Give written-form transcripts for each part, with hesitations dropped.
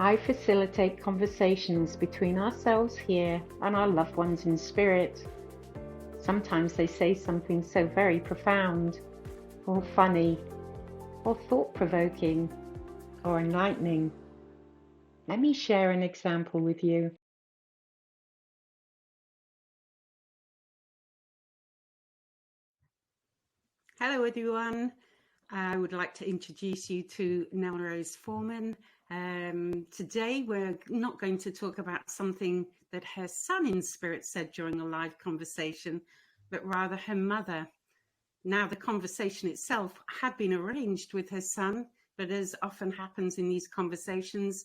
I facilitate conversations between ourselves here and our loved ones in spirit. Sometimes they say something so very profound, or funny, or thought-provoking, or enlightening. Let me share an example with you. Hello everyone. I would like to introduce you to Nell Rose Foreman. Today we're not going to talk about something that her son in spirit said during a live conversation, but rather her mother. Now the conversation itself had been arranged with her son, but as often happens in these conversations,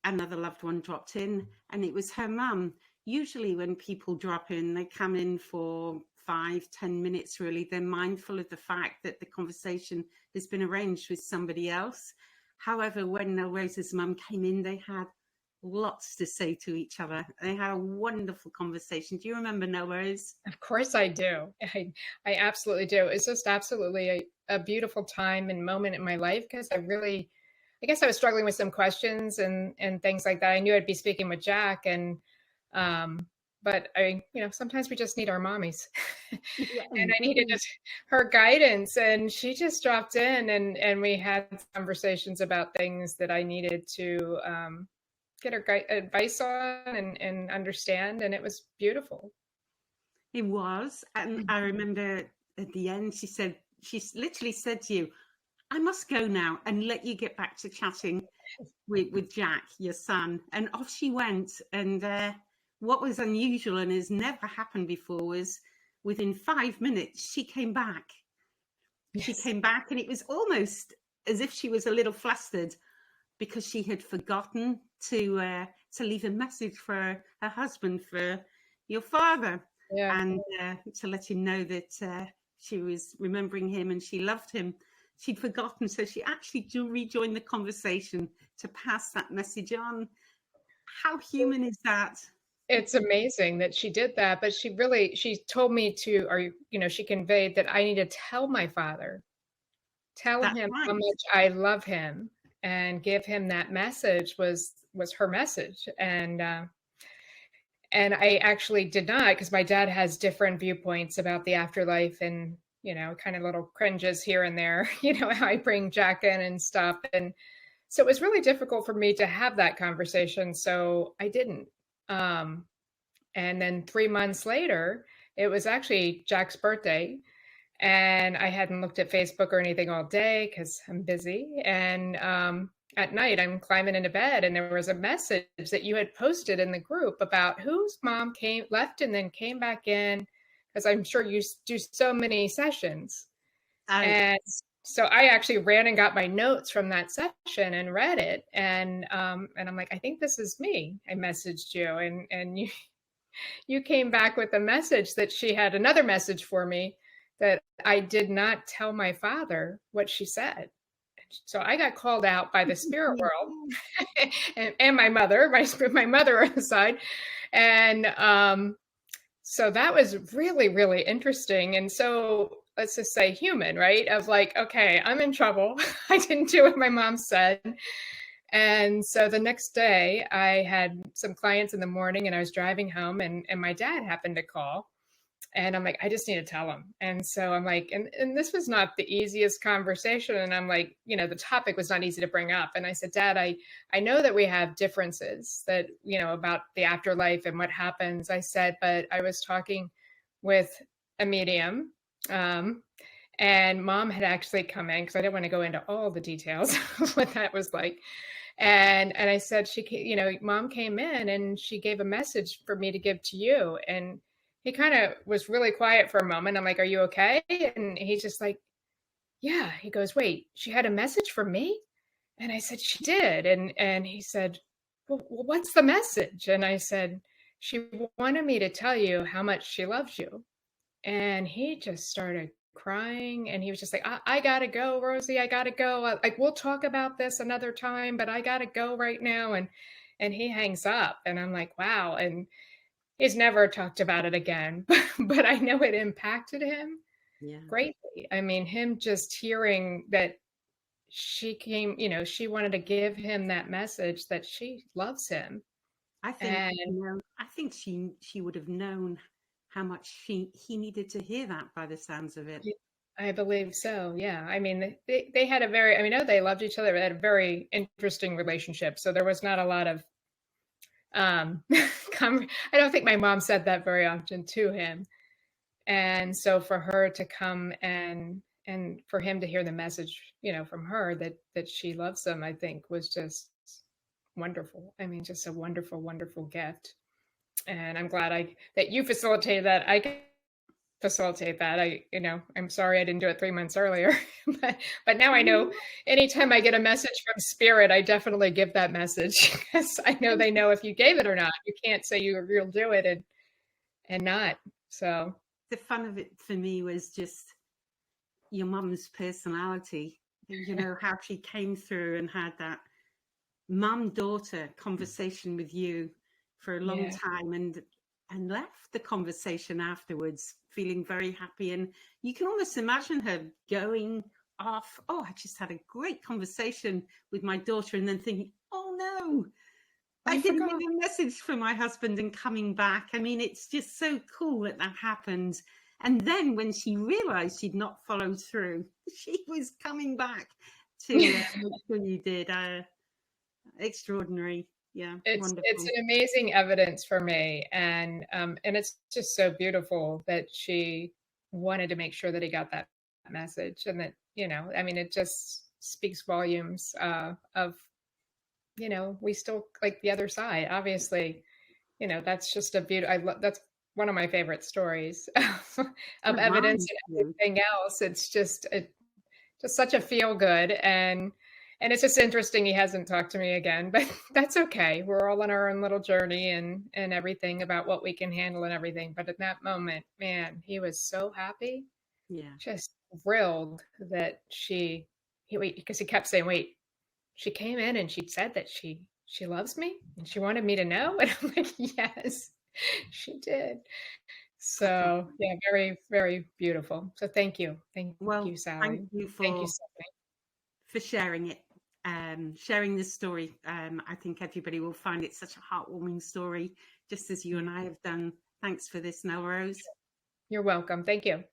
another loved one dropped in and it was her mum. Usually when people drop in, they come in for 5-10 minutes. Really, they're mindful of the fact that the conversation has been arranged with somebody else. However, when Nell Rose's mum came in, they had lots to say to each other. They had a wonderful conversation. Do you remember, Nell Rose? Of course I do. I absolutely do. It's just absolutely a beautiful time and moment in my life because I guess I was struggling with some questions and things like that. I knew I'd be speaking with Jack um, but sometimes we just need our mommies. Yeah, And I needed indeed. her guidance, and she just dropped in and we had conversations about things that I needed to get her advice on and understand, and it was beautiful. It was. And I remember at the end, she literally said to you, I must go now and let you get back to chatting with Jack, your son. And off she went. And what was unusual and has never happened before was within 5 minutes, she came back. She Yes. came back, and it was almost as if she was a little flustered because she had forgotten to leave a message for her husband, for your father, Yeah. and to let him know that she was remembering him and she loved him. She'd forgotten, so she actually rejoined the conversation to pass that message on. How human is that? It's amazing that she did that, but she told me to, or, she conveyed that I need to tell my father, tell That's him how right. much I love him and give him that message was her message. And I actually did not, because my dad has different viewpoints about the afterlife and, kind of little cringes here and there, how I bring Jack in and stuff. And so it was really difficult for me to have that conversation. So I didn't. Um, And then 3 months later, it was actually Jack's birthday. And I hadn't looked at Facebook or anything all day because I'm busy. And at night, I'm climbing into bed, and there was a message that you had posted in the group about whose mom left and then came back in, because I'm sure you do so many sessions. Oh, And so I actually ran and got my notes from that session and read it. And I'm like, I think this is me. I messaged you, and you came back with a message that she had another message for me that I did not tell my father what she said. So I got called out by the spirit world and my mother, my mother aside. And so that was really, really interesting. And so let's just say human, right? Of like, okay, I'm in trouble. I didn't do what my mom said. And so the next day, I had some clients in the morning, and I was driving home, and my dad happened to call. And I'm like, I just need to tell him. And so I'm like, and this was not the easiest conversation. And I'm like, the topic was not easy to bring up. And I said, Dad, I know that we have differences that, about the afterlife and what happens. I said, but I was talking with a medium. And Mom had actually come in, because I didn't want to go into all the details of what that was like. And I said, Mom came in and she gave a message for me to give to you. And he kind of was really quiet for a moment. I'm like, are you okay? And he's just like, yeah. He goes, wait, she had a message for me? And I said, she did. And he said, well, what's the message? And I said, she wanted me to tell you how much she loves you. And he just started crying, and he was just like, I gotta go, Rosie, I gotta go. Like, we'll talk about this another time, but I gotta go right now. And he hangs up, and I'm like, wow. And he's never talked about it again, but I know it impacted him yeah. greatly. I mean, him just hearing that she came, she wanted to give him that message that she loves him. I think, And I think she would have known how much he needed to hear that by the sounds of it. I believe so. Yeah. I mean, they had a very, I mean, no, they loved each other. They had a very interesting relationship. So there was not a lot of, I don't think my mom said that very often to him. And so for her to come and for him to hear the message, from her that she loves him, I think was just wonderful. I mean, just a wonderful, wonderful gift. And I'm glad that you facilitated that. I can facilitate that. I'm sorry I didn't do it 3 months earlier, but now I know anytime I get a message from spirit, I definitely give that message because I know they know if you gave it or not. You can't say you'll do it and not. So the fun of it for me was just your mum's personality, how she came through and had that mum-daughter conversation with you for a long time and left the conversation afterwards feeling very happy. And you can almost imagine her going off, oh, I just had a great conversation with my daughter, and then thinking, oh no, I didn't get a message from my husband, and coming back. I mean, it's just so cool that happened. And then when she realized she'd not followed through, she was coming back to make sure you did. Extraordinary. Yeah, wonderful. It's an amazing evidence for me, and it's just so beautiful that she wanted to make sure that he got that message, and that I mean, it just speaks volumes of we still like the other side. Obviously, that's just a beautiful. That's one of my favorite stories of evidence and everything else. It's just such a feel good, and it's just interesting he hasn't talked to me again, but that's okay. We're all on our own little journey and everything about what we can handle and everything. But at that moment, man, he was so happy. Yeah. Just thrilled that because he kept saying, wait, she came in and she said that she loves me and she wanted me to know. And I'm like, yes, she did. So yeah, very, very beautiful. So thank you. Thank you, Sally. Thank you for sharing it. Sharing this story. I think everybody will find it such a heartwarming story, just as you and I have done. Thanks for this, Nell Rose. You're welcome. Thank you.